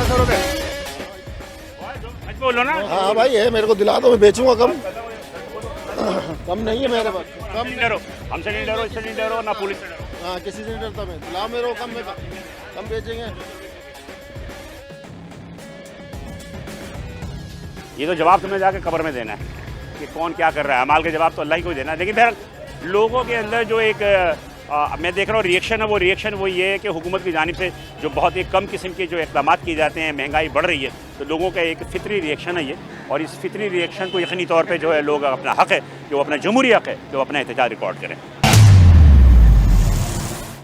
करोगे? बोलो ना। हाँ भाई है, मेरे को दिला दो, मैं बेचूंगा कम। कम नहीं है मेरे पास, कम नहीं डरो, हमसे नहीं डरो, इससे नहीं डरो, ना पुलिस से डरो। हाँ किसी से नहीं डरता मैं, दिलाओ मेरे को कम में, कम बेचेंगे। ये तो जवाब तुम्हें जाके कब्र में देना है कि कौन क्या कर रहा है। अमाल का जवाब तो अल्लाह ही को देना है। लेकिन फिर लोगों के अंदर जो एक मैं देख रहा हूँ रिएक्शन है, वो रिएक्शन वो ये है कि हुकूमत की जानिब से जो बहुत ही कम किस्म के जो इक़दाम किए जाते हैं, महंगाई बढ़ रही है, तो लोगों का एक फितरी रिएक्शन है ये। और इस फितरी रिएक्शन को यकीनी तौर पे जो है लोग अपना हक़ है कि वो अपना जमहूरी हक़ है कि वो अपना एहतजाज रिकॉर्ड करें।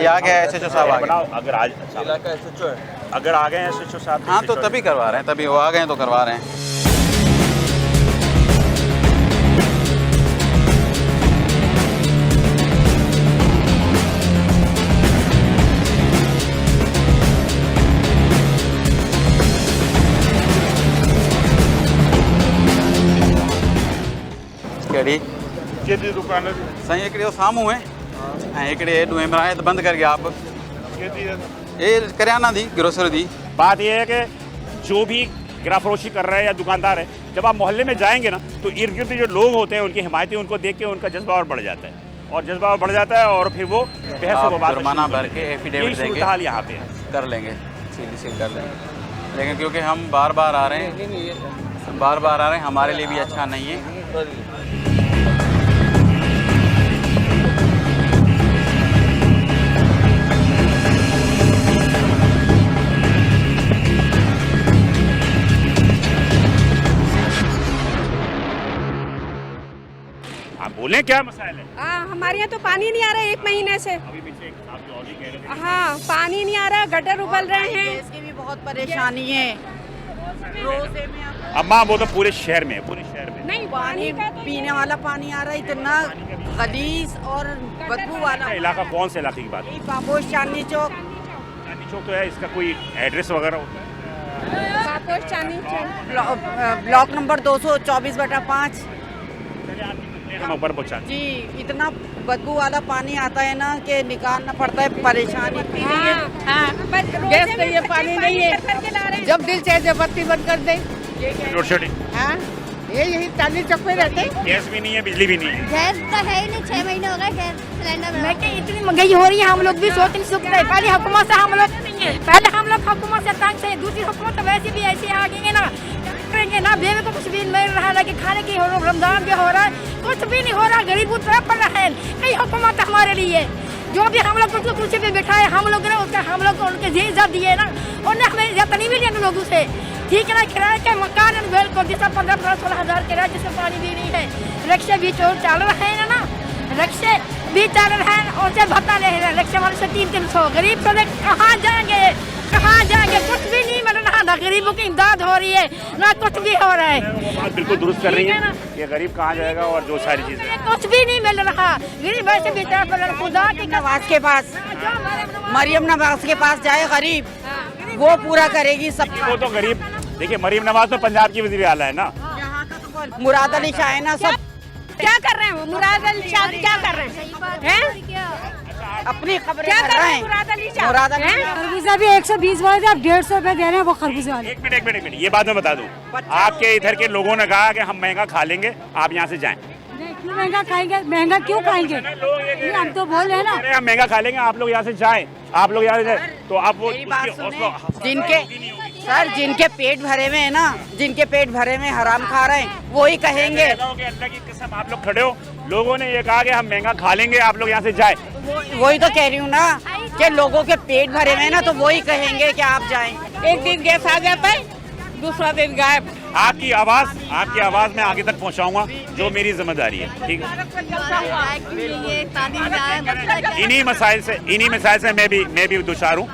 आ गया SHO साहब, बनाओ अगर आज इलाका SHO है। अगर आ गए SHO साहब, हाँ तो तभी करवा रहे हैं, तभी वो आ गए तो करवा रहे हैं। केदी दुकान है साईं हिकिड़ी साम्हूं है ऐं हिकिड़े हेॾूं इमरान त बंदि कर गया आप ये करियाना दी ग्रोसरी दी। बात यह है कि जो भी गिरा फरोशी कर रहे हैं या दुकानदार है, जब आप मोहल्ले में जाएंगे ना तो इर्द गिर्द जो लोग होते हैं उनकी हिमायती, उनको देख के उनका जज्बा और बढ़ जाता है, और जज्बा और बढ़ जाता है और फिर वो जुर्माना भर के एफिडेविट देंगे, हाल यहाँ पे कर लेंगे, सील कर लेंगे। लेकिन क्योंकि हम बार बार आ रहे हैं, हमारे लिए भी अच्छा नहीं है। आप बोलें क्या मसाइल है? हमारे यहाँ तो पानी नहीं आ रहा है 1 महीने से। अभी पीछे एक साहब जो अभी कह रहे थे। हाँ पानी नहीं आ रहा, गटर उबल रहे हैं। इसकी भी बहुत परेशानी है। रोजे में अम्मा वो तो पूरे शहर में, पूरे शहर में नहीं पानी पीने वाला पानी आ रहा है इतना गलीज और बदबू वाला। इलाका कौन से इलाके की बात है? पापोश चांदनी चौक। चांदनी चौक तो है, इसका कोई एड्रेस वगैरह होता है? Paposh Chandni Chowk, block number 224/5। हम ऊपर पहुँचा जी इतना बदबू वाला पानी आता है ना कि निकालना पड़ता है, परेशानी। गैस नहीं है, पानी नहीं है, जब दिल चाहे जब बत्ती बंद कर दे। लोड शेडिंग, यही चांदनी चौक पे रहते। गैस भी नहीं है, बिजली भी नहीं है। गैस तो है ही नहीं, 6 महीने हो गए गैस सिलेंडर में। मैं क्या इतनी महंगाई हो रही है, हम लोग भी सोच नहीं सकते। पहले हुकूमत से हम लोग हुकूमत से तंग से, दूसरी हुकूमत तो वैसे भी ऐसे आ गई ना, करेंगे ना, बेवे को कुछ भी मिल रहा है, कि खाने की रमजान भी हो रहा है, कुछ भी नहीं हो रहा, गरीब तरफ पड़ रहा है। कई हुकूमत हमारे लिए जो भी हम लोग को कुर्सी पे बिठाए, हम लोग ने उसका हम लोग को उनके जी इज्जत दिए ना, उन्हें हमें इज्जत नहीं मिली उन लोगों से। ठीक है ना, किराए के मकान बिल्कुल जिससे 15-16 हज़ार किराया, जिससे पानी भी नहीं है, रिक्शे भी चोर चल रहे हैं ना, रिक्शे भी चल रहे हैं, उनसे भत्ता ले रहे हैं, रिक्शे वाले से 300-300। गरीब तो कहाँ जाएंगे, कुछ भी नहीं मिल रहा, ना गरीबों की इमदाद हो रही है, ना कुछ भी हो रहा है। बात बिल्कुल दुरुस्त कर रही है कि गरीब कहाँ जाएगा और जो सारी चीजें, कुछ भी नहीं मिल रहा। गरीब ऐसे भी खुदा की नवाज के पास, मरियम नवाज के पास जाए गरीब, वो पूरा करेगी सब। वो तो गरीब, देखिए मरीम नवाज तो पंजाब की वज़ीर आला है ना, मुराद अली शाह है ना, सब क्या कर रहे हैं वो? मुराद अली शाह क्या कर रहे हैं? अपनी खबरें क्या कर कर रहे रहे हैं। हैं मुराद अली शाह? मुराद अली खरबूजा भी 120 वाले आप 150 रुपए दे रहे हैं, वो खरबूजा वाले। एक मिनट, ये बात मैं बता दूं, आपके इधर के लोगों ने कहा कि हम महंगा खा लेंगे, आप यहाँ से जाएं। क्यों महंगा खाएंगे? महंगा क्यों खाएंगे? हम तो बोल रहे हैं ना, हम महंगा खा लेंगे, आप लोग यहाँ से जाएं, आप लोग यहाँ से जाएं। तो आप वो जिनके पेट भरे में है ना, जिनके पेट भरे में हराम खा रहे हैं, वही कहेंगे। अल्लाह की कसम आप लोग खड़े हो, लोगों ने ये कहा कि हम महंगा खा लेंगे, आप लोग यहाँ से जाएं। वही तो कह रही हूँ ना कि लोगों के पेट भरे में ना, तो वही कहेंगे कि आप जाएं। एक दिन गैस आ जाता है, दूसरा दिन गायब। आपकी आवाज मैं आगे तक पहुँचाऊंगा, जो मेरी जिम्मेदारी है, ठीक है? इन्हीं मसाइल से मैं भी दुचार हूँ।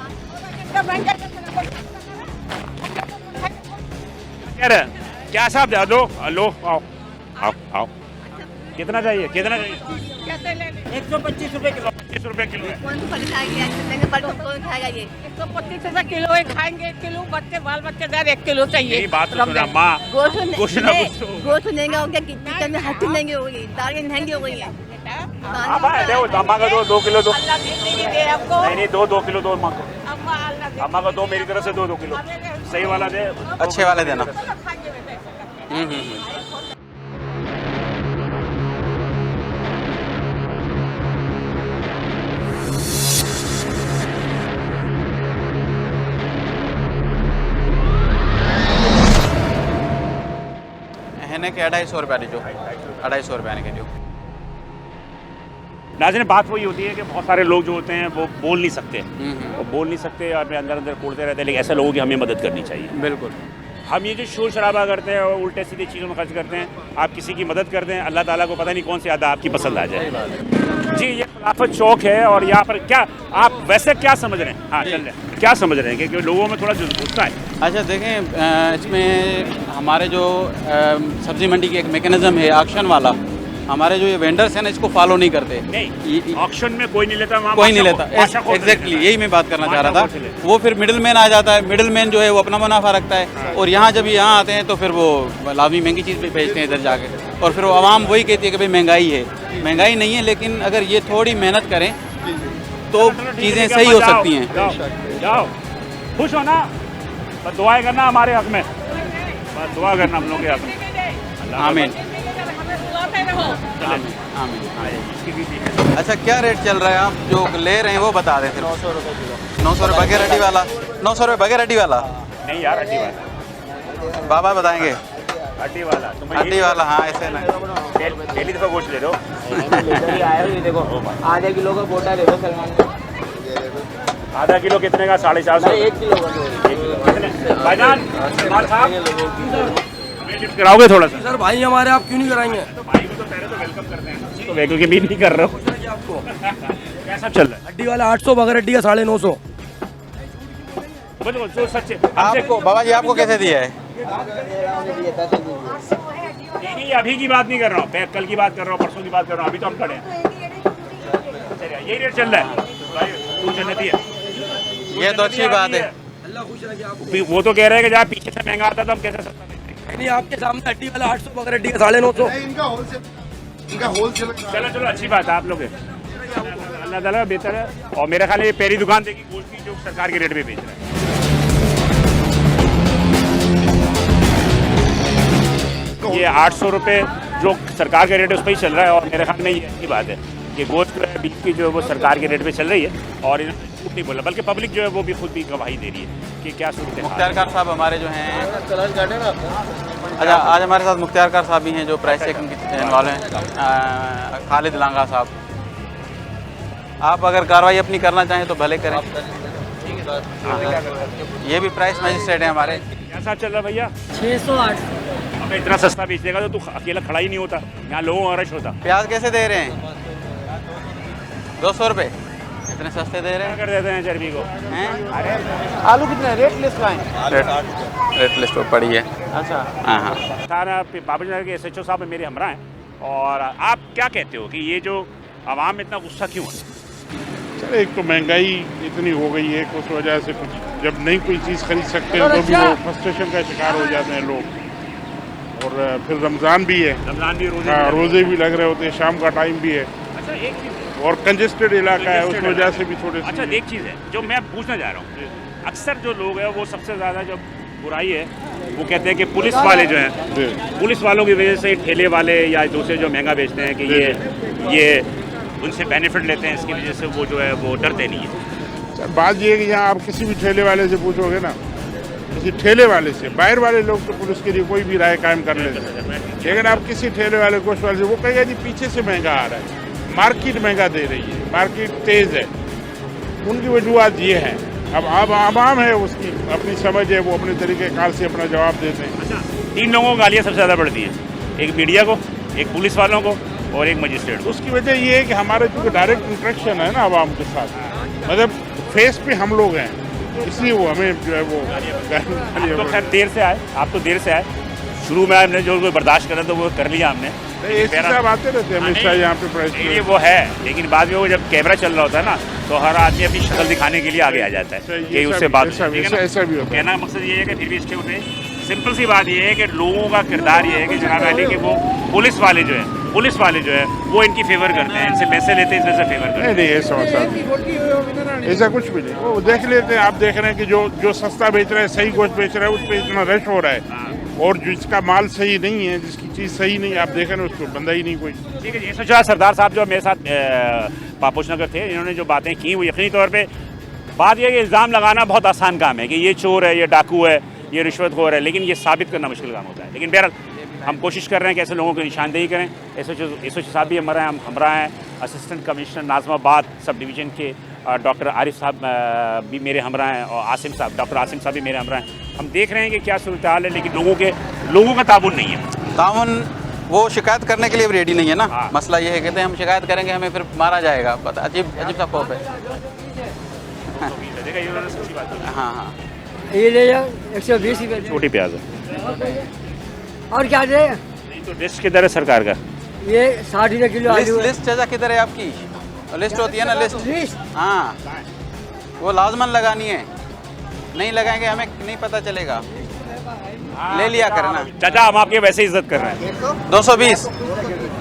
क्या साहब, लो आओ, कितना चाहिए? 125 रुपए किलो। 25 रुपए किलो है। 125 रुपए किलो है, खाएंगे 1 किलो, बच्चे बाल बच्चे 1 किलो चाहिए। यही बात तो सुना माँ, कुछ ना कुछ गोश्त महंगा हो गया, कितने हट्टी महंगी हो गई, दालें महंगी हो गई है। आप आए थे वो अम्मा का 2 किलो दो। अल्लाह जिंदगी दे हमको। नहीं 2 किलो दो अम्मा को। अम्मा अल्लाह अम्मा का 2 मेरी तरफ से 2 किलो सही वाला दे। अच्छे वाले देना। है कि 250 रुपया दीजो, 250 रुपया के जो। नाज़रीन बात वही होती है कि बहुत सारे लोग जो होते हैं वो बोल नहीं सकते, वो बोल नहीं सकते और अपने अंदर अंदर कूदते रहते हैं, लेकिन ऐसे लोगों की हमें मदद करनी चाहिए। बिल्कुल। हम ये जो शोर शराबा करते हैं और उल्टे सीधे चीज़ों में खर्च करते हैं, आप किसी की मदद करते हैं, अल्लाह ताला को पता नहीं कौन सी अदा आपकी पसंद आ जाए। जी ये खिलाफत चौक है और यहाँ पर क्या आप वैसे क्या समझ रहे हैं? हाँ चल रहे हैं, क्या समझ रहे हैं कि लोगों में थोड़ा गुस्सा है? अच्छा देखें, इसमें हमारे जो सब्ज़ी मंडी की एक मैकेनिज़्म है ऑक्शन वाला, हमारे जो ये वेंडर्स हैं ना इसको फॉलो नहीं करते। नहीं ऑक्शन में कोई नहीं लेता, कोई नहीं लेता। एग्जैक्टली यही मैं बात करना चाह रहा था। वो फिर मिडिल मैन आ जाता है, मिडिल मैन जो है वो अपना मुनाफा रखता है और यहाँ जब यहाँ आते हैं तो फिर वो लाजमी महंगी चीज़ भी बेचते हैं इधर जाके, और फिर वो आवाम वही कहती है कि भाई महंगाई है। महंगाई नहीं है, लेकिन अगर ये थोड़ी मेहनत करें तो चीज़ें सही हो सकती हैं। जाओ खुश हो ना, बस दुआएं करना हमारे हक में, बस दुआ करना हम लोग के हक में। आमीन आमीन। अच्छा क्या रेट चल रहा है, आप जो ले रहे हैं वो बता दें फिर। 900 रुपये किलो। 900 रुपये बगैर हड्डी वाला? 900 रुपये बगैर हड्डी वाला? नहीं यार हड्डी वाला। बाबा बताएंगे हड्डी वाला। हड्डी वाला, हाँ ऐसे ना। पहली दफ़ा गोश्त ले लो। देखो आधे किलो का बोटा ले दो सलमान। आधा किलो कितने का? 450। 1 किलो का। भाईजान सलमान साहब लिफ्ट कराओगे थोड़ा सा? सर भाई हमारे आप क्यों नहीं कराएंगे? भाई को तो पहले तो वेलकम करते हैं, तो वेलकम के भी नहीं कर रहे हो आपको। कैसा चल रहा है? हड्डी वाला 800, बगैर हड्डी का 950। बोलो जो सच्चे आपको बाबा जी आपको कैसे दिया है? नहीं अभी की बात नहीं कर रहा हूँ, कल की बात कर रहा हूँ, परसों की बात कर रहा हूँ, अभी तो हम खड़े हैं। चलिए यही रेट चल रहा है भाई, तू जन्नती है। ये तो अच्छी बात है। अल्लाह खुश रखे आपको। वो तो कह रहे हैं कि जहाँ पीछे से महंगा आता था हम कैसे सस्ता बेचते हैं। नहीं आपके सामने हड्डी वाला 800, बगैर हड्डी का 950। इनका होलसेल। चलो अच्छी बात है, आप लोग अल्लाह ताला बेहतर है। और मेरे ख्याल में ये पहली दुकान देखी गोश्त की जो सरकार के रेट पे बेच रहा है। ये 800 रुपये जो सरकार के रेट है उस पर ही चल रहा है और मेरे ख्याल में ये अच्छी बात है कि गोश्त जो है बीफ की जो है वो सरकार के रेट पे चल रही है और इन्होंने झूठ नहीं बोला, बल्कि पब्लिक जो है वो भी खुद भी गवाही दे रही है कि क्या सूरत है। मुख्तार कार साहब हमारे जो हैं, अच्छा आज हमारे साथ मुख्तार कार साहब भी हैं जो प्राइस चेकिंग के वाले हैं, खालिद लांगा साहब। आप अगर कार्रवाई अपनी करना चाहें तो भले करें। ये भी प्राइस मजिस्ट्रेट है हमारे। क्या साथ चल रहा है भैया? 600 800। अब इतना सस्ता बेच देगा तो तू अकेला खड़ा ही नहीं होता, यहाँ लोगों का रश होता। प्याज कैसे दे रहे हैं? 200 रुपये, इतने सस्ते दे रहे हैं। कर देते हैं चर्बी को हैं? आलू कितना रेट लिस्ट का है? रेट लिस्ट पर पड़ी है। अच्छा हाँ हाँ। थाना बाबूनगर के SHO साहब मेरे हमरा हैं और आप क्या कहते हो कि ये जो आवाम में इतना गुस्सा क्यों है? सर एक तो महंगाई इतनी हो गई है कि उस वजह से कुछ जब नहीं कोई चीज़ खरीद सकते हैं तो भी वो फ्रस्ट्रेशन का शिकार हो जाते हैं लोग। और फिर रमज़ान भी है, रमज़ान भी रोजे हाँ रोज़े भी लग रहे होते हैं, शाम का टाइम भी है। अच्छा एक चीज़ और कंजेस्टेड इलाका है उस वजह से भी थोड़े। अच्छा एक चीज़ है जो मैं पूछना चाह रहा हूँ, अक्सर जो लोग हैं वो सबसे ज़्यादा जो बुराई है वो कहते हैं कि पुलिस वाले जो हैं, पुलिस वालों की वजह से ठेले वाले या दूसरे जो महंगा बेचते हैं कि ये उनसे बेनिफिट लेते हैं, इसकी वजह से वो जो है वो डरते नहीं है। सर बात ये है कि यहाँ आप किसी भी ठेले वाले से पूछोगे ना, किसी ठेले वाले से, बाहर वाले लोग तो पुलिस के लिए कोई भी राय कायम कर लेते हैं, लेकिन आप किसी ठेले वाले गोश्त वाले से वो कहेगा जी पीछे से महंगा आ रहा है, मार्केट महंगा दे रही है, मार्केट तेज़ है। उनकी वजूहत ये है। अब आवाम है उसकी अपनी समझ है, वो अपने तरीके कार से अपना जवाब देते हैं। अच्छा 3 लोगों को गालियाँ सबसे ज़्यादा पड़ती हैं, एक मीडिया को, एक पुलिस वालों को और एक मजिस्ट्रेट को। उसकी वजह ये है कि हमारा जो डायरेक्ट इंटरेक्शन है ना आवाम के साथ, मतलब फेस पे हम लोग हैं, इसलिए वो हमें जो है वो तो खैर देर से आए, आप तो देर से आए, शुरू में हमने जो बर्दाश्त करा तो वो कर लिया हमने। साहब आते रहते हैं हमेशा यहाँ पे प्राइस। ये वो है, लेकिन बाद में वो जब कैमरा चल रहा होता है ना तो हर आदमी अपनी शक्ल दिखाने के लिए आगे आ जाता है कि उससे बात। ऐसा भी होता है। कहना का मकसद ये है कि फिर भी इसके ऊपर सिंपल सी बात ये है कि लोगों का किरदार ये है कि जनाब अली कि वो पुलिस वाले जो है पुलिस वाले जो है वो इनकी फेवर करते हैं, इनसे पैसे लेते हैं, इस वजह से फेवर करते हैं। नहीं ऐसा नहीं, ऐसा कुछ भी नहीं। वो देख लेते हैं, आप देख रहे हैं कि जो सस्ता बेच रहा है, सही गोश्त बेच रहा है, उस पर इतना रश हो रहा है, और जिसका माल सही नहीं है, जिसकी चीज़ सही नहीं है, आप देख रहे हैं उसको बंदा ही नहीं कोई। ठीक है, ये सोचा सरदार साहब जो मेरे साथ पापोश नगर थे, इन्होंने जो बातें की वो यकीनी तौर पे बात यह है कि इल्ज़ाम लगाना बहुत आसान काम है कि ये चोर है, ये डाकू है, ये रिश्वतखोर है, लेकिन ये साबित करना मुश्किल काम होता है। लेकिन बहरहाल हम कोशिश कर रहे हैं कि ऐसे लोगों की निशानदेही करें। एस एच साहब भी हमरा हैं, assistant commissioner Nazimabad sub division के डॉक्टर आरिफ साहब भी मेरे हमरा हैं, और आसिम साहब, डॉक्टर आसिम साहब भी मेरे हमरा हैं। हम देख रहे हैं कि क्या सूरत हाल है, लेकिन लोगों का ताबुन नहीं है। ताउन वो शिकायत करने के लिए भी रेडी नहीं है ना। मसला ये है, कहते हैं हम शिकायत करेंगे, हमें फिर मारा जाएगा। पता अजीब सा खौफ है। हाँ हाँ, ये ले जाओ 120 रुपये। छोटी प्याज है और क्या दे? तो लिस्ट किधर है सरकार का? ये 60 रुपये किलो आलू है। लिस्ट चाचा किधर है आपकी? लिस्ट होती है ना, लिस्ट। हाँ, वो लाजमन लगानी है, नहीं लगाएंगे हमें नहीं पता चलेगा। ले लिया करना चाचा, हम आपके वैसे इज्जत कर रहे हैं। 220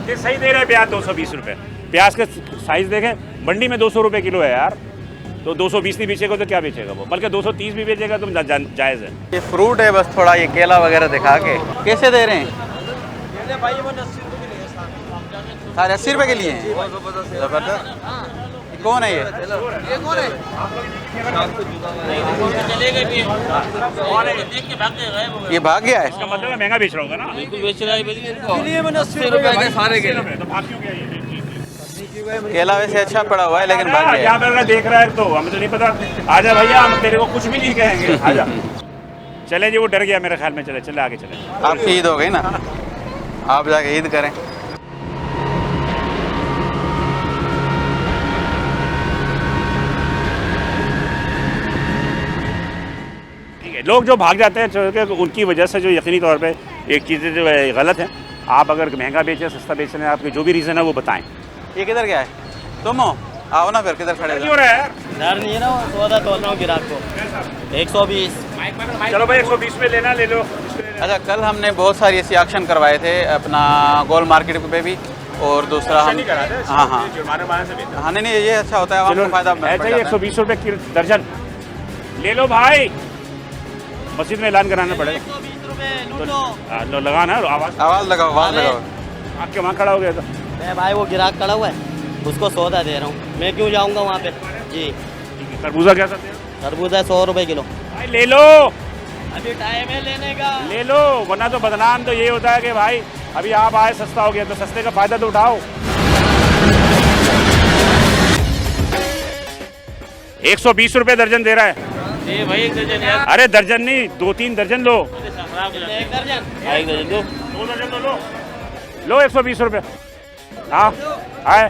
ये सही दे रहे हैं प्याज, 220 रुपये। प्याज का साइज देखें, मंडी में 200 रुपये किलो है यार, तो 220 नहीं बेचेगा तो क्या बेचेगा वो? बल्कि 230 भी बेचेगा तो जायज़ है। ये फ्रूट है बस, थोड़ा ये केला वगैरह दिखा के। कैसे दे रहे हैं? सारे 80 रुपये के लिए हैं। जबरदस्त। कौन है ये? ये भाग गया है। इसका मतलब महंगा बेच रहा होगा ना? बेच रहा है 80 रुपये के सारे के। तो भाग क्यों गया ये? केला वैसे अच्छा पड़ा हुआ है, लेकिन भाग गया यहाँ पर देख रहा है तो हमें तो नहीं पता। आजा भैया, हम तेरे को कुछ भी नहीं कहेंगे, आजा। चले जी, वो डर गया मेरे ख्याल में। चले आगे चले। आपकी ईद हो गई ना, आप जाके ईद करें। ठीक है, लोग जो भाग जाते हैं उनकी वजह से जो यकीनी तौर पे एक चीज़ें जो है गलत है। आप अगर महंगा बेचें, सस्ता बेच रहे हैं, आपके जो भी रीज़न है वो बताएं। ये किधर गया है? तुम हो, आओ ना फिर। किधर खड़े क्यों रहा है यार? डर नहीं है ना, सौदा तोल रहा हूँ गिराक को 120। चलो भाई, 120 में लेना, ले लो। अच्छा, कल हमने बहुत सारी ऐसी एक्शन करवाए थे अपना गोल मार्केट पे भी, और दूसरा हम हाँ हाँ नहीं ये अच्छा होता है, आपको फायदा ऐसा ही 120 रुपये की दर्जन ले लो भाई। मस्जिद में ऐलान कराना पड़ेगा। तो लगाना है, आवाज़ लगाओ। आपके वहाँ खड़ा हो गया था मैं भाई, वो गिराक खड़ा हुआ है, उसको सौदा दे रहा हूँ। मैं क्यों जाऊँगा वहाँ पे जी। तरबूजा कैसा दे? तरबूजा 100 रुपये किलो। भाई ले लो, अभी टाइम है लेने का। ले लो, वरना तो बदनाम तो ये होता है कि भाई अभी आप आए, सस्ता हो गया, तो सस्ते का फायदा तो उठाओ। 120 रुपये दर्जन दे रहा है। भाई एक दर्जन यार। अरे दर्जन नहीं, 2-3 दर्जन लो। एक दर्जन दो। 2 दर्जन तो लो 120 रुपये। हाँ आए,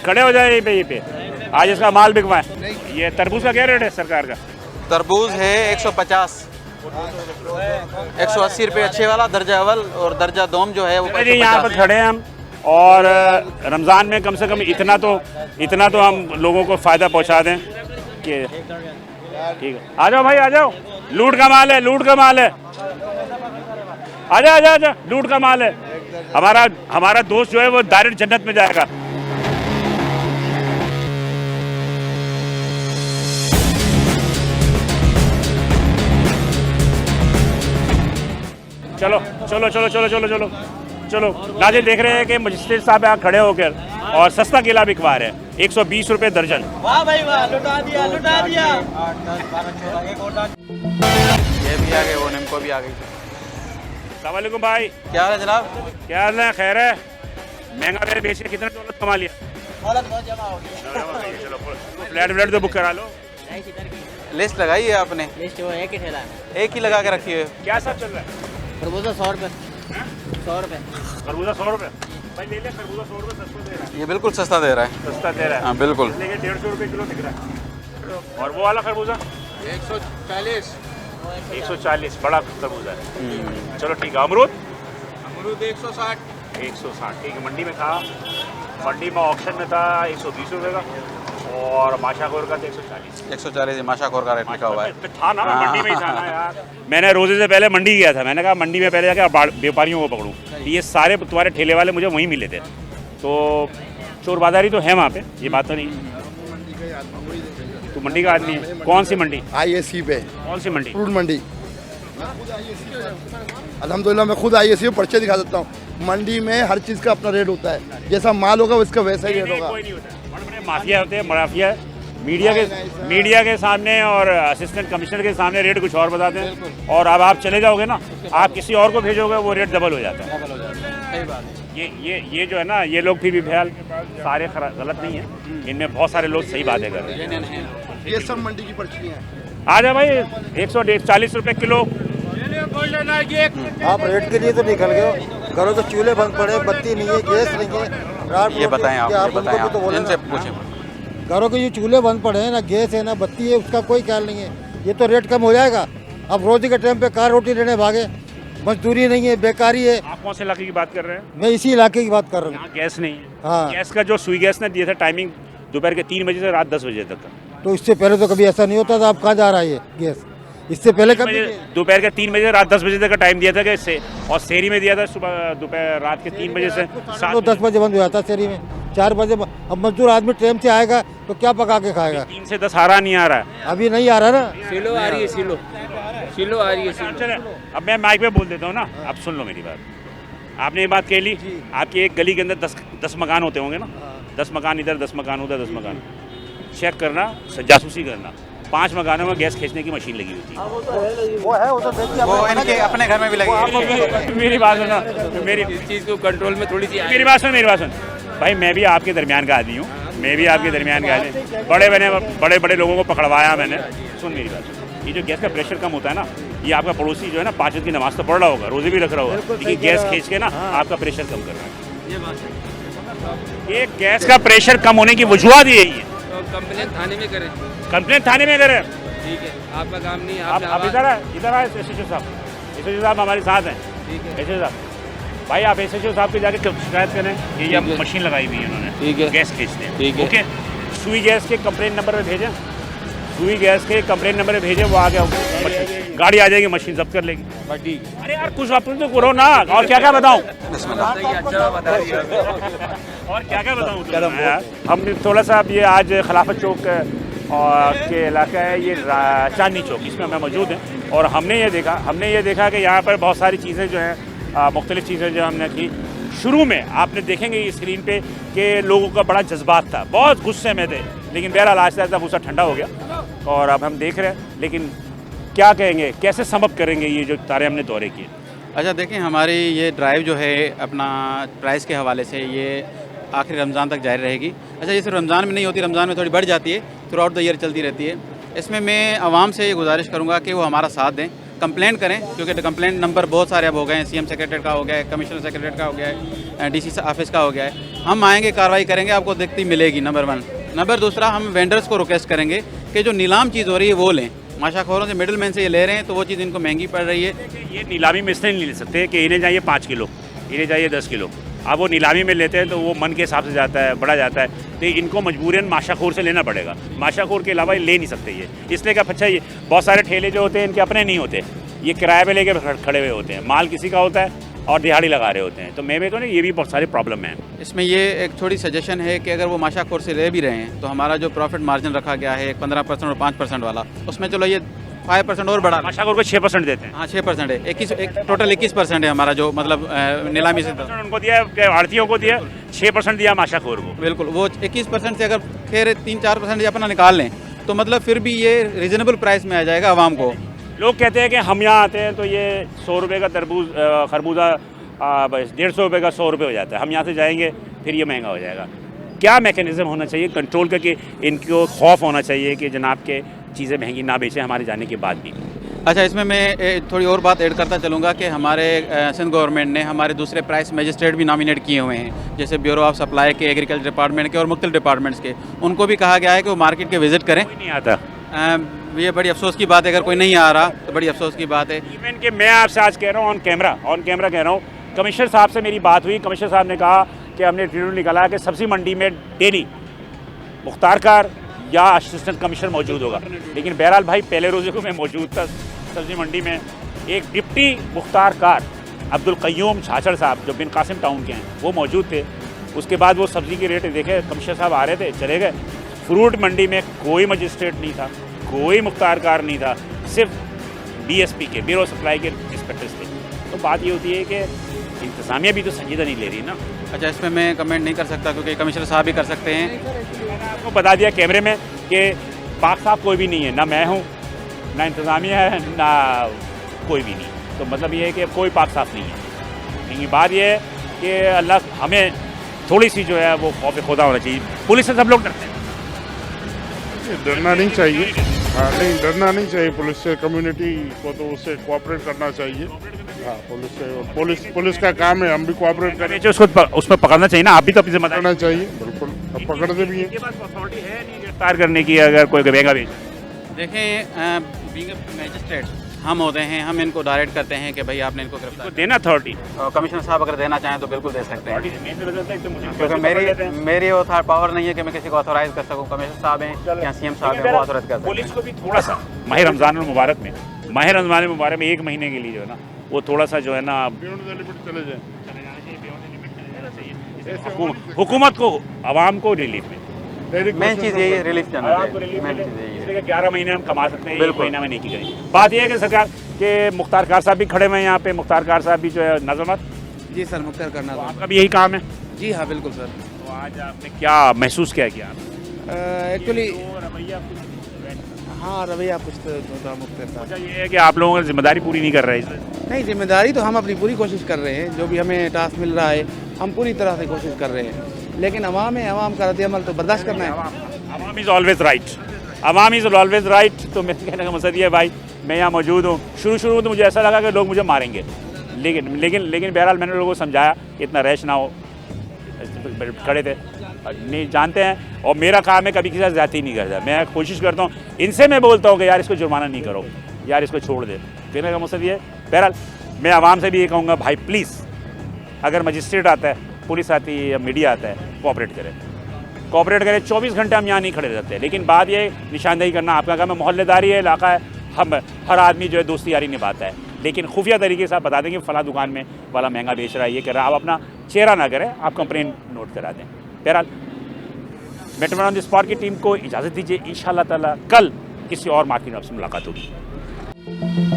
खड़े हो जाए ये पे आज इसका माल बिकवाए। ये तरबूज का क्या रेट है सरकार का? तरबूज है 150, 180 रुपये अच्छे वाला दर्जा अव्वल, और दर्जा दोम जो है वो 150। यहाँ पर खड़े हैं हम, और रमज़ान में कम से कम इतना तो हम लोगों को फ़ायदा पहुँचा दें कि ठीक है। आ जाओ भाई, आ जाओ। लूट का माल है, लूट का माल है। आजा, लूट का माल है। हमारा दोस्त जो है वो डायरेक्ट जन्नत में जाएगा। चलो। नाज़रीन देख रहे हैं कि मजिस्ट्रेट साहब यहाँ खड़े होकर और सस्ता केला बिकवा रहे हैं, 120 रुपये दर्जन। वाह भाई वाह, लुटा दिया। ये भी आ गए, वो निम्को भी आ गई। अस्सलाम वालेकुम भाई, क्या हाल है जनाब? क्या हाल है? खैर है? महंगा बेच बेच के कितना दौलत कमा लिया? चलो फ्लैट तो बुक करा लो। लिस्ट लगाई है आपने? लिस्ट वो एक ही ठेला है, एक ही लगा के रखी है। क्या सब चल रहा है? तरबूजा 100 रुपये। 100 रुपये खरबूजा 100 रुपये। भाई ले ले, खरबूजा 100 रुपये सस्ता दे रहा है। ये बिल्कुल सस्ता दे रहा है। सस्ता दे रहा है, हाँ बिल्कुल। लेकिन 150 रुपये किलो दिख रहा है। और वो वाला खरबूजा 140 बड़ा खरबूजा है। चलो ठीक है। अमरूद 160। 160 ठीक है। मंडी में था, मंडी में ऑक्शन में था 120 रुपये का, और माशाखोर का तो 140। 140 माशाखोर का रेट लिखा हुआ है। था ना, मैं मंडी में ही था ना यार। मैंने रोजे से पहले मंडी गया था, मैंने कहा मंडी में पहले जाकर व्यापारियों को पकड़ूं। ये सारे तुम्हारे ठेले वाले मुझे वहीं मिले थे, तो चोर बाजारी तो है वहाँ पे, ये बात तो नहीं है। तो मंडी का आदमी है। कौन सी मंडी? ISC पे। कौन सी मंडी? फ्रूट मंडी। अल्हम्दुलिल्लाह मैं खुद ISC पे पर्चे दिखा सकता हूँ। मंडी में हर चीज़ का अपना रेट होता है, जैसा माल होगा उसका वैसा ही रेट होगा। कोई नहीं होता, बड़े-बड़े माफिया होते हैं, माफिया मीडिया के सामने और असिस्टेंट कमिश्नर के सामने रेट कुछ और बताते हैं, और अब आप चले जाओगे ना, आप किसी और को भेजोगे वो रेट डबल हो जाता है। सही बात। ये जो है ना, ये लोग फिर भी फिलहाल सारे गलत नहीं है, इनमें बहुत सारे लोग सही बातें कर रहे हैं। ये सब मंडी की पर्ची हैं। आ जा भाई, 140 रुपये किलो। आप रेट के लिए तो निकल गए हो, घरों तो चूल्हे बंद पड़े, बत्ती नहीं है, गैस नहीं है। ये बताएं आप, ये बताएं आप, तो इनसे पूछें। घरों के ये चूल्हे बंद पड़े हैं, ना गैस है ना बत्ती है, उसका कोई ख्याल नहीं है। ये तो रेट कम हो जाएगा। अब रोजी के टाइम पे कार रोटी लेने भागे, मजदूरी नहीं है, बेकारी है। आप कौन से इलाके की बात कर रहे हैं? मैं इसी इलाके की बात कर रहा हूँ। यहाँ गैस नहीं है। हाँ। गैस का जो सुई गैस ने दिया था टाइमिंग दोपहर के 3 बजे से रात 10 बजे तक का, तो इससे पहले तो कभी ऐसा नहीं होता था। आप कहाँ जा रहा है ये गैस? इससे पहले कभी दोपहर के 3 बजे रात 10 बजे तक का टाइम दिया था कि इससे, और शहरी में दिया था सुबह दोपहर रात के 3 बजे से 10 बजे बंद हो जाता शहरी में, 4 बजे। अब मजदूर आदमी ट्रेन से आएगा तो क्या पका के खाएगा? 3 से 10 आ रहा नहीं आ रहा है। अभी नहीं आ रहा ना। सिलो आ रही है, सिलो आ रही है। चले, अब मैं माइक पे बोल देता हूँ ना, अब सुन लो मेरी बात। आपने ये बात कह ली, आपकी एक गली के अंदर 10 मकान होते होंगे ना, 10 मकान इधर, 10 मकान उधर, 10 मकान। चेक करना, जासूसी करना, 5 मकानों में गैस खींचने की मशीन लगी होती है। वो इनके अपने घर में भी लगी। मेरी बात सुनो, मेरी इस चीज़ को कंट्रोल में थोड़ी सी मेरी बात सुन भाई, मैं भी आपके दरमियान का आदमी हूँ, मैं भी आपके दरमियान का आदमी। बड़े लोगों को पकड़वाया मैंने। सुन मेरी बात, ये जो गैस का प्रेशर कम होता है ना, ये आपका पड़ोसी जो है ना 5 वक्त की नमाज तो पढ़ रहा होगा, रोजे भी रख रहा होगा, लेकिन गैस खींच के ना आपका प्रेशर कम कर रहा है। ये गैस का प्रेशर कम होने की वजूहत यही है। कंप्लेन थाने में करें। कंप्लेन थाने में करें, ठीक है, आपका काम नहीं। आप इधर आए SHO साहब हमारे साथ हैं। SHO साहब भाई, आप SHO साहब के जाके शिकायत करें, ये मशीन लगाई हुई है इन्होंने गैस खींचने। ओके, सुई गैस के कंप्लेन नंबर पे भेजें, सुई गैस के कंप्लेन नंबर पे भेजें, वो आ गया, गाड़ी आ जाएगी, मशीन जब्त कर लेगी। अरे यार कुछ आप तो करो ना, और क्या बताऊँ, और क्या बताऊँ यार। हम थोड़ा सा अब ये आज खिलाफत चौक के इलाका है, ये चांदनी चौक, इसमें हमें मौजूद हैं, और हमने ये देखा कि यहाँ पर बहुत सारी चीज़ें जो हैं, मुख्तलिफ़ चीज़ें जो हमने की। शुरू में आपने देखेंगे इस स्क्रीन पे कि लोगों का बड़ा जज्बात था, बहुत गुस्से में थे, लेकिन बहरहाल आहिस्ता आहिस्ता गुस्सा ठंडा हो गया, और अब हम देख रहे हैं। लेकिन क्या कहेंगे, कैसे समअप करेंगे ये जो तारे हमने दौरे किए? अच्छा देखें, हमारी ये ड्राइव जो है अपना प्राइस के हवाले से ये आखिरी रमज़ान तक जारी रहेगी। अच्छा, ये सिर्फ रमज़ान में नहीं होती, रमज़ान में थोड़ी बढ़ जाती है, थ्रू आउट द ईयर चलती रहती है। इसमें मैं आवाम से ये गुजारिश करूँगा कि वो हमारा साथ दें, कंप्लेन करें, क्योंकि कंप्लेंट नंबर बहुत सारे अब हो गए हैं। CM सेक्रेटरी का हो गया है, कमिश्नर सेक्रेटरी का हो गया है, DC ऑफिस का हो गया है। हम आएंगे, कार्रवाई करेंगे, आपको दिखती मिलेगी, नंबर 1। नंबर 2, हम वेंडर्स को रिक्वेस्ट करेंगे कि जो नीलाम चीज़ हो रही है वो लें। माशाखोरों से, मिडिल मैन से ये ले रहे हैं, तो वो चीज़ इनको महंगी पड़ रही है। ये नीलामी में इसलिए नहीं ले सकते कि इन्हें चाहिए 5 किलो, इन्हें चाहिए 10 किलो। अब वो नीलामी में लेते हैं तो वो मन के हिसाब से जाता है, बढ़ा जाता है, तो इनको मजबूरन माशाखोर से लेना पड़ेगा। माशाखोर के अलावा ये ले नहीं सकते ये, इसलिए कि अच्छा ये बहुत सारे ठेले जो होते हैं इनके अपने नहीं होते, ये किराए पे लेके खड़े हुए होते हैं, माल किसी का होता है और दिहाड़ी लगा रहे होते हैं। तो मैं तो नहीं, ये भी बहुत सारी प्रॉब्लम है। इसमें ये एक थोड़ी सजेशन है कि अगर वो माशाखोर से ले भी रहे हैं तो हमारा जो प्रॉफिट मार्जिन रखा गया है 15% और 5% वाला, उसमें चलो ये 5% और बढ़ा। माशाखोर को 6% देते हैं। हाँ, 6% है, टोटल 21% है हमारा, जो मतलब नीलामी से उनको दिया, आड़तियों को दिया, 6% दिया माशाखोर को। बिल्कुल, वो 21% से अगर खैर 3-4% अपना निकाल लें तो मतलब फिर भी ये रीज़नेबल प्राइस में आ जाएगा आवाम को। लोग कहते हैं कि हम यहाँ आते हैं तो ये 100 रुपये का खरबूजा 150 रुपये का 100 रुपये हो जाता है, हम यहाँ से जाएंगे फिर ये महंगा हो जाएगा। क्या मैकेनिज़्म होना चाहिए कंट्रोल का कि इनको खौफ होना चाहिए कि जनाब के चीज़ें महंगी ना बेचें हमारे जाने के बाद भी। अच्छा, इसमें मैं थोड़ी और बात ऐड करता चलूँगा कि हमारे सिंध गवर्नमेंट ने हमारे दूसरे प्राइस मजिस्ट्रेट भी नॉमिनेट किए हुए हैं, जैसे ब्यूरो ऑफ सप्लाई के, एग्रीकल्चर डिपार्टमेंट के और मुख्तलिफ डिपार्टमेंट्स के। उनको भी कहा गया है कि वो मार्केट के विज़िट करें। नहीं आता, ये बड़ी अफसोस की बात है, अगर कोई नहीं आ रहा तो बड़ी अफसोस की बात है। इवन कि मैं आपसे आज कह रहा हूँ ऑन कैमरा कह रहा हूँ, कमिश्नर साहब से मेरी बात हुई, कमिश्नर साहब ने कहा कि हमने ट्रिब्यूनल निकाला कि सब्जी मंडी में डेली मुख्तार कार, या असिस्टेंट कमिश्नर मौजूद होगा। लेकिन बहरहाल भाई पहले रोज़े को मैं मौजूद था सब्ज़ी मंडी में, एक डिप्टी मुख्तार कार अब्दुल क़य्यूम छाछड़ साहब जो बिन कासिम टाउन के हैं वो मौजूद थे। उसके बाद वो सब्ज़ी के रेट देखे, कमिश्नर साहब आ रहे थे चले गए। फ्रूट मंडी में कोई मजिस्ट्रेट नहीं था, कोई मुख्तार कार नहीं था, सिर्फ BSP के ब्यूरो सप्लाई के इंस्पेक्टर्स थे। तो बात ये होती है कि इंतज़ामिया भी तो संजीदा नहीं ले रही ना। अच्छा, इस पर मैं कमेंट नहीं कर सकता क्योंकि कमिश्नर साहब भी कर सकते हैं। मैंने आपको बता दिया कैमरे में कि पाक साहब कोई भी नहीं है, ना मैं हूँ ना इंतज़ामिया है ना कोई भी नहीं। तो मतलब ये है कि कोई पाक साफ नहीं है। लेकिन बात ये है कि अल्लाह हमें थोड़ी सी जो है वो खौफ खुदा होना चाहिए। पुलिस से सब लोग डरते हैं, डरना नहीं चाहिए। हाँ, नहीं डरना नहीं चाहिए पुलिस से। कम्युनिटी को तो उससे कोऑपरेट करना चाहिए। हाँ, पुलिस से पुलिस का काम है, हम भी कोऑपरेट करें। उसको उसमें पकड़ना चाहिए ना, आप भी तो अपनी जिम्मेदारी करना चाहिए। बिल्कुल, अब पकड़ते भी हैं। अथॉरिटी है नहीं गिरफ्तार करने की अगर कोई गवेगा बेच। देखें, बीइंग मैजिस्ट्रेट हम होते हैं, हम इनको डायरेक्ट करते हैं कि भाई आपने इनको गिरफ्तार देना अथॉरिटी। कमिश्नर साहब अगर देना चाहें तो बिल्कुल दे सकते हैं, क्योंकि मेरी मेरी वो पावर नहीं है कि मैं किसी को ऑथोराइज कर सकूं। कमिश्नर साहब हैं या CM साहब हैं, वो ऑथोराइज कर सकते हैं। पुलिस को भी थोड़ा सा माह रमज़ान मुबारक में, माह रमज़ान मुबारक में 1 महीने के लिए जो है ना वो थोड़ा सा जो है ना चले जाए। हुकूमत को आवाम को रिलीफ में मेन चीज़ यही है, रिलीफ करना चाहिए। मेन चीज़ यही है। 11 महीने हम कमा सकते हैं, 1 महीना में नहीं की करेंगे। बात यह है कि सरकार के मुख्तार कार साहब भी खड़े हुए हैं यहाँ पे। मुख्तार कार साहब भी जो है नज़मत। जी सर, मुख्तार करना तो आपका भी यही काम है? जी हाँ, बिल्कुल सर। तो आज आपने क्या महसूस क्या किया? एक्चुअली रवैया हाँ, रवैया कुछ तो होता मुख्तार साहब। ये है कि आप लोगों की जिम्मेदारी पूरी नहीं कर रहे हैं। नहीं, जिम्मेदारी तो हम अपनी पूरी कोशिश कर रहे हैं। जो भी हमें टास्क मिल रहा है हम पूरी तरह से कोशिश कर रहे हैं, लेकिन अवाम है, अवाम का रद्द-ए-अमल तो बर्दाश्त करना है। अवाम is always right, Awam is always right. तो मेरे कहने का मकसद ये है भाई, मैं यहाँ मौजूद हूँ। शुरू में तो मुझे ऐसा लगा कि लोग मुझे मारेंगे, लेकिन बहरहाल मैंने लोगों को समझाया इतना रैश ना हो, खड़े थे नहीं जानते हैं। और मेरा काम है कभी किसी से ज़्यादती नहीं करता। मैं कोशिश करता हूँ, इनसे मैं बोलता हूँ कि यार इसको जुर्माना नहीं करो, यार इसको छोड़ दे। कहने का मकसद ये बहरहाल मैं आवाम से भी ये कहूँगा भाई प्लीज़, अगर मजिस्ट्रेट आता है, पुलिस आती है या मीडिया आता है, कोऑपरेट करें। 24 घंटे हम यहाँ नहीं खड़े रहते। लेकिन बात ये निशानदेही करना आपका काम है, मोहल्लेदारी है, इलाका है, हम हर आदमी जो है दोस्ती यारी निभाता है। लेकिन खुफिया तरीके से आप बता देंगे फला दुकान में वाला महंगा बेच रहा है, ये कर रहा है, आप अपना चेहरा ना करें, आप कंप्लेन नोट करा दें। बहरहाल मेट्रो ऑन द स्पॉट की टीम को इजाज़त दीजिए। इंशाअल्लाह ताला कल किसी और मार्केट में आपसे मुलाकात होगी।